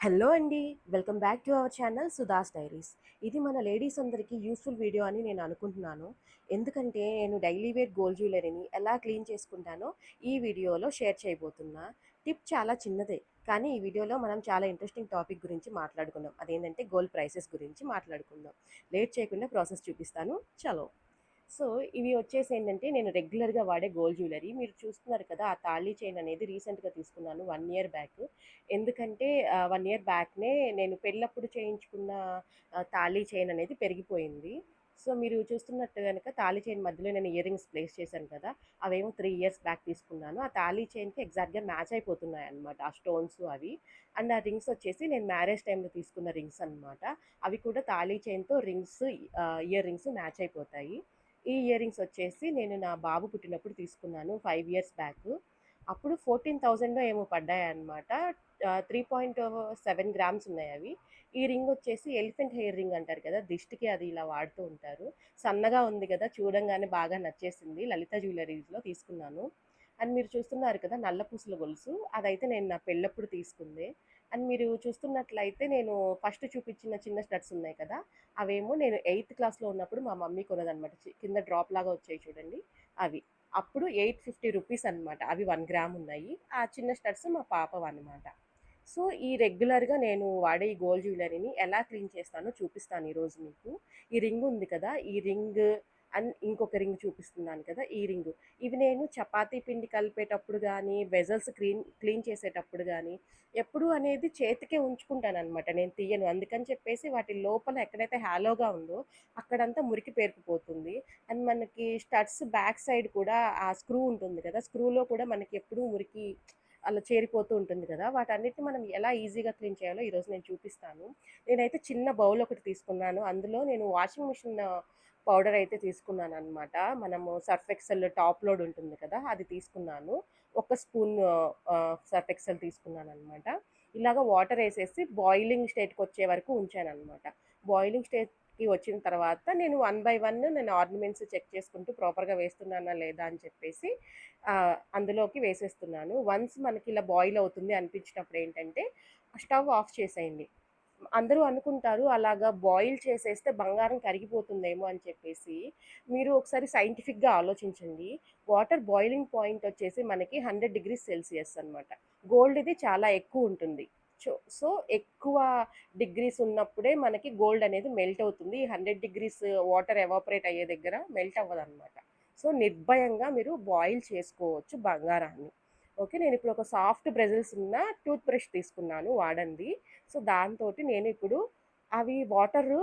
Hello అండి. Welcome back to our channel Sudha's diaries. ఇది మన లేడీస్ అందరికీ యూస్‌ఫుల్ వీడియో అని నేను అనుకుంటున్నాను. ఎందుకంటే నేను డైలీ వేర్ గోల్డ్ జ్యువెలరీని ఎలా క్లీన్ చేసుకుంటానో ఈ వీడియోలో షేర్ చేయబోతున్నా. టిప్ చాలా చిన్నదే. కానీ ఈ వీడియోలో మనం చాలా ఇంట్రెస్టింగ్ టాపిక్ గురించి మాట్లాడుకుందాం. అదేంటంటే గోల్డ్ ప్రైసెస్ గురించి మాట్లాడుకుందాం. లేట్ చేయకుండా ప్రాసెస్ చూపిస్తాను. చలో! సో, ఇవి వచ్చేసి ఏంటంటే నేను రెగ్యులర్‌గా వాడే గోల్డ్ జ్యువెలరీ. మీరు చూస్తున్నారు కదా! ఆ తాళి చైన్ అనేది రీసెంట్‌గా తీసుకున్నాను 1 ఇయర్ బ్యాక్. ఎందుకంటే 1 ఇయర్ బ్యాక్‌నే నేను పెళ్ళప్పుడు చేయించుకున్న తాళి చైన్ అనేది పెరిగిపోయింది. సో, మీరు చూస్తున్నట్టు గనక తాళి చైన్ మధ్యలో నేను ఇయర్ రింగ్స్ ప్లేస్ చేశాను కదా! అవేమో 3 ఇయర్స్ బ్యాక్ తీసుకున్నాను. ఆ తాళి చైన్‌కి ఎగ్జాక్ట్‌గా మ్యాచ్ అయిపోతున్నాయన్నమాట. ఆ స్టోన్స్ అవి. అండ్ ఆ రింగ్స్ వచ్చేసి నేను మ్యారేజ్ టైమ్‌లో తీసుకున్న రింగ్స్ అన్నమాట. అవి కూడా తాళి చైన్‌తో రింగ్స్ ఇయర్ రింగ్స్ మ్యాచ్ అయిపోతాయి. ఈ ఇయర్ రింగ్స్ వచ్చేసి నేను నా బాబు పుట్టినప్పుడు తీసుకున్నాను 5 ఇయర్స్ బ్యాక్. అప్పుడు 14,000 ఏమో పడ్డాయన్నమాట. 3.7 గ్రామ్స్ ఉన్నాయి అవి. ఈ రింగ్ వచ్చేసి ఎలిఫెంట్ హెయిర్ రింగ్ అంటారు కదా! దిష్టికి అది ఇలా వాడుతూ ఉంటారు. సన్నగా ఉంది కదా! చూడంగానే బాగా నచ్చేసింది. లలిత జ్యువెలరీస్‌లో తీసుకున్నాను. అండ్ మీరు చూస్తున్నారు కదా! నల్ల పూసల గొలుసు అదైతే నేను నా పెళ్ళప్పుడు తీసుకుందే. అండ్ మీరు చూస్తున్నట్లయితే నేను ఫస్ట్ చూపించిన చిన్న స్టడ్స్ ఉన్నాయి కదా! అవేమో నేను 8థ్ క్లాస్‌లో ఉన్నప్పుడు మా మమ్మీ కొన్నదనమాట. కింద డ్రాప్ లాగా వచ్చాయి చూడండి అవి. అప్పుడు రూ. 850 అనమాట. అవి 1 గ్రామ్ ఉన్నాయి. ఆ చిన్న స్టడ్స్ మా పాపవన్నమాట. సో, ఈ రెగ్యులర్‌గా నేను వాడే ఈ గోల్డ్ జ్యువెలరీని ఎలా క్లీన్ చేస్తానో చూపిస్తాను ఈరోజు మీకు. ఈ రింగ్ ఉంది కదా! ఈ రింగ్ అండ్ ఇంకొక రింగ్ చూపిస్తున్నాను కదా! ఈ రింగు. ఇవి నేను చపాతీ పిండి కలిపేటప్పుడు గానీ, వెజల్స్ క్లీన్ చేసేటప్పుడు గానీ, ఎప్పుడు అనేది చేతికే ఉంచుకుంటాననమాట. నేను తీయను. అందుకని చెప్పేసి వాటి లోపల ఎక్కడైతే హాలోగా ఉందో అక్కడంతా మురికి పేరుకుపోతుంది. అండ్ మనకి స్టడ్స్ బ్యాక్ సైడ్ కూడా ఆ స్క్రూ ఉంటుంది కదా! స్క్రూలో కూడా మనకి ఎప్పుడూ మురికి అలా చేరిపోతూ ఉంటుంది కదా! వాటన్నిటిని మనం ఎలా ఈజీగా క్లీన్ చేయాలో ఈరోజు నేను చూపిస్తాను. నేనైతే చిన్న బౌల్ ఒకటి తీసుకున్నాను. అందులో నేను వాషింగ్ మిషన్ పౌడర్ అయితే తీసుకున్నాననమాట. మనము సర్ఫ్ ఎక్సెల్ టాప్ లోడ్ ఉంటుంది కదా! అది తీసుకున్నాను. ఒక స్పూన్ సర్ఫ్ ఎక్సెల్ తీసుకున్నాననమాట. ఇలాగ వాటర్ ఏసేసి బాయిలింగ్ స్టేట్‌కొచ్చే వరకు ఉంచాననమాట. బాయిలింగ్ స్టేట్‌కి వచ్చిన తర్వాత నేను వన్ బై వన్ నేను ఆర్నమెంట్స్ చెక్ చేసుకుంటూ ప్రాపర్‌గా వేస్తున్నానా లేదా అని చెప్పేసి అందులోకి వేసేస్తున్నాను. వన్స్ మనకి ఇలా బాయిల్ అవుతుంది అనిపించినప్పుడు ఏంటంటే స్టవ్ ఆఫ్ చేసేయండి. అందరూ అనుకుంటారు అలాగా బాయిల్ చేసేస్తే బంగారం కరిగిపోతుందేమో అని చెప్పేసి. మీరు ఒకసారి సైంటిఫిక్‌గా ఆలోచించండి. వాటర్ బాయిలింగ్ పాయింట్ వచ్చేసి మనకి 100 డిగ్రీస్ సెల్సియస్ అనమాట. గోల్డ్‌ది చాలా ఎక్కువుంటుంది. సో, ఎక్కువ డిగ్రీస్ ఉన్నప్పుడే మనకి గోల్డ్ అనేది మెల్ట్ అవుతుంది. 100 డిగ్రీస్ వాటర్ ఎవాపరేట్ అయ్యే దగ్గర మెల్ట్ అవ్వదనమాట. సో, నిర్భయంగా మీరు బాయిల్ చేసుకోవచ్చు బంగారాన్ని. ఓకే. నేనిప్పుడు ఒక సాఫ్ట్ బ్రెజిల్స్ ఉన్న టూత్ బ్రష్ తీసుకున్నాను వాడంది. సో, దాంతోటి నేనిప్పుడు అవి వాటరు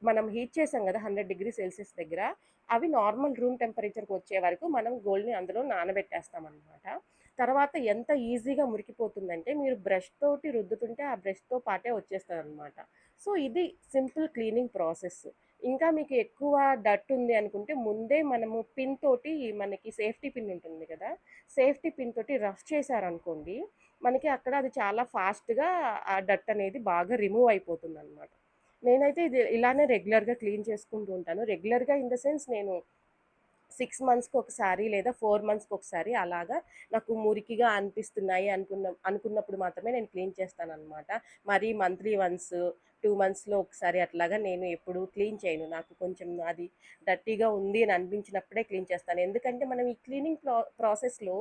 మనం హీట్ చేసాం గదా! 100 డిగ్రీ సెల్సియస్ దగ్గర, అవి నార్మల్ రూమ్ టెంపరేచర్‌కి వచ్చే వరకు మనం గోల్డ్‌ని అందులో నానబెట్టేస్తామనమాట. తర్వాత ఎంత ఈజీగా మురికిపోతుందంటే, మీరు బ్రష్ తోటి రుద్దుతుంటే ఆ బ్రష్‌తో పాటే వచ్చేస్తదనమాట. సో, ఇది సింపుల్ క్లీనింగ్ ప్రాసెస్. ఇంకా మీకు ఎక్కువ డర్ట్ ఉంది అనుకుంటే, ముందే మనము పిన్ తోటి మనకి సేఫ్టీ పిన్ ఉంటుంది గదా! సేఫ్టీ పిన్ తోటి రఫ్ చేశారనుకోండి, మనకి అక్కడ అది చాలా ఫాస్ట్‌గా ఆ డర్ట్ అనేది బాగా రిమూవ్ అయిపోతుందనమాట. నేనైతే ఇది ఇలానే రెగ్యులర్‌గా క్లీన్ చేసుకుంటూ ఉంటాను. రెగ్యులర్‌గా ఇన్ ద సెన్స్ నేను 6 మంత్స్‌కి ఒకసారి లేదా 4 మంత్స్‌కి ఒకసారి అలాగా నాకు మురికిగా అనిపిస్తున్నాయి అనుకున్నప్పుడు మాత్రమే నేను క్లీన్ చేస్తాననమాట. మరీ మంత్లీ వన్స్, 2 మంత్స్‌లో ఒకసారి అట్లాగా నేను ఎప్పుడూ క్లీన్ చేయను. నాకు కొంచెం అది డర్టీగా ఉంది అని అనిపించినప్పుడే క్లీన్ చేస్తాను. ఎందుకంటే మనం ఈ క్లీనింగ్ ప్రాసెస్‌లో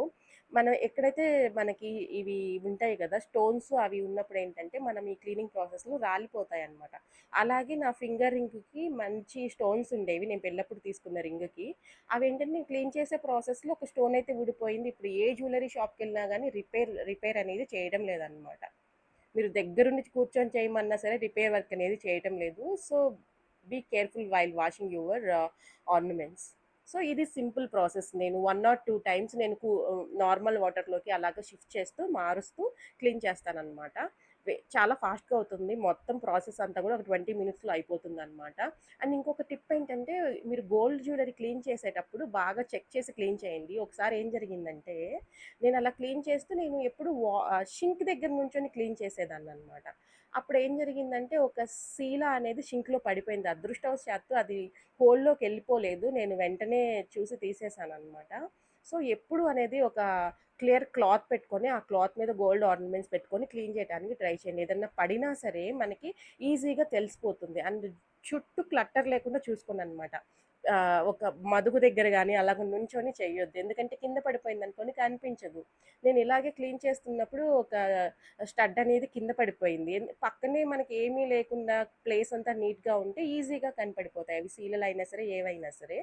మనం ఎక్కడైతే మనకి ఇవి ఉంటాయి గదా! స్టోన్స్ అవి ఉన్నప్పుడు ఏంటంటే మనం ఈ క్లీనింగ్ ప్రాసెస్‌లో రాలిపోతాయన్నమాట. అలాగే నా ఫింగర్ రింగ్‌కి మంచి స్టోన్స్ ఉండేవి. నేను పెళ్ళప్పుడు తీసుకున్న రింగ్‌కి. అవేంటంటే నేను క్లీన్ చేసే ప్రాసెస్‌లో ఒక స్టోన్ అయితే ఊడిపోయింది. ఇప్పుడు ఏ జ్యువెల్లరీ షాప్‌కెళ్ళినా గానీ రిపేర్ అనేది చేయడం లేదనమాట. మీరు దగ్గరుండి కూర్చొని చేయమన్నా సరే రిపేర్ వర్క్ అనేది చేయటం లేదు. So, be careful while washing your ornaments. So, ఇది సింపుల్ ప్రాసెస్. నేను 1 ఆర్ 2 టైమ్స్ నేను నార్మల్ వాటర్‌లోకి అలాగా షిఫ్ట్ చేస్తూ, మారుస్తూ క్లీన్ చేస్తాననమాట. చాలా ఫాస్ట్‌గా అవుతుంది. మొత్తం ప్రాసెస్ అంతా కూడా ఒక 20 మినిట్స్‌లో అయిపోతుందనమాట. అండ్ ఇంకొక టిప్ ఏంటంటే, మీరు గోల్డ్ జ్యువెల్లరీ క్లీన్ చేసేటప్పుడు బాగా చెక్ చేసి క్లీన్ చేయండి. ఒకసారి ఏం జరిగిందంటే, నేను అలా క్లీన్ చేస్తూ నేను ఎప్పుడు షింక్ దగ్గర నుంచొని క్లీన్ చేసేదాన్ననమాట. అప్పుడేం జరిగిందంటే, ఒక సీల అనేది షింక్‌లో పడిపోయింది. అదృష్టవశాత్తు అది హోల్‌లోకెళ్ళిపోలేదు. నేను వెంటనే చూసి తీసేసాననమాట. సో, ఎప్పుడు అనేది ఒక క్లియర్ క్లాత్ పెట్టుకొని, ఆ క్లాత్ మీద గోల్డ్ ఆర్నమెంట్స్ పెట్టుకొని క్లీన్ చేయడానికి ట్రై చేయండి. ఏదన్నా పడినా సరే మనకి ఈజీగా తెలిసిపోతుంది. అండ్ చుట్టూ క్లట్టర్ లేకుండా చూసుకోండనమాట. ఒక మదుగు దగ్గర గానీ అలాగ నుంచొని చెయ్యొద్దు. ఎందుకంటే కింద పడిపోయిందనుకోండి కనిపించదు. నేను ఇలాగే క్లీన్ చేస్తున్నప్పుడు ఒక స్టడ్ అనేది కింద పడిపోయింది. పక్కనే మనకి ఏమీ లేకుండా ప్లేస్ అంతా నీట్‌గా ఉంటే ఈజీగా కనపడిపోతాయి. అవి సీలలయినా సరే, ఏవైనా సరే.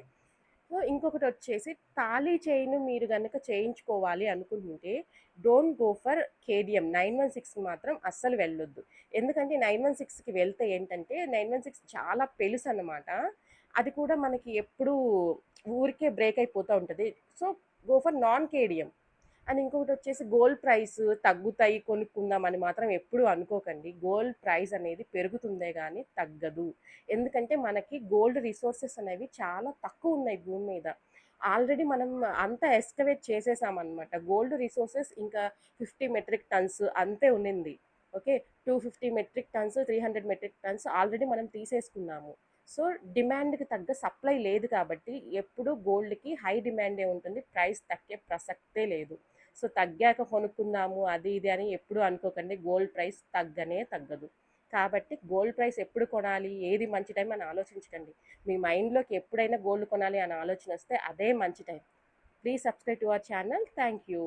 సో, ఇంకొకటొచ్చేసి తాళీ చైను మీరు గనక చేయించుకోవాలి అనుకుంటుంటే, డోంట్ గో ఫర్ కేడీఎం 916కి మాత్రం అస్సలు వెళ్ళొద్దు. ఎందుకంటే 916కి వెళ్తే ఏంటంటే, 916 చాలా పెలుసనమాట. అది కూడా మనకి ఎప్పుడూ ఊరికే బ్రేక్ అయిపోతా ఉంటది. So, go for non KDM. And ఇంకొకటొచ్చేసి గోల్డ్ ప్రైస్ తగ్గుతాయి కొనుక్కుందామని మాత్రం ఎప్పుడూ అనుకోకండి. గోల్డ్ ప్రైస్ అనేది పెరుగుతుందే గానీ తగ్గదు. ఎందుకంటే మనకి గోల్డ్ రిసోర్సెస్ అనేవి చాలా తక్కువున్నాయి భూమి మీద. ఆల్రెడీ మనం అంతా ఎస్కవేట్ చేసేసామనమాట. గోల్డ్ రిసోర్సెస్ ఇంకా 50 మెట్రిక్ టన్స్ అంతే ఉండింది. Okay. 250 metric tons, 300 metric tons already మనం తీసేసుకున్నాము. సో, డిమాండ్‌కి తగ్గ సప్లై లేదు కాబట్టి ఎప్పుడు గోల్డ్‌కి హై డిమాండే ఉంటుంది. ప్రైస్ తగ్గే ప్రసక్తే లేదు. సో, తగ్గాక కొనుక్కుందాము అది ఇది అని ఎప్పుడూ అనుకోకండి. గోల్డ్ ప్రైస్ తగ్గనే తగ్గదు. కాబట్టి గోల్డ్ ప్రైస్ ఎప్పుడు కొనాలి? ఏది మంచి టైం అని ఆలోచించకండి. మీ మైండ్‌లోకి ఎప్పుడైనా గోల్డ్ కొనాలి అనే ఆలోచన వస్తే అదే మంచి time. Please subscribe to our channel. Thank you.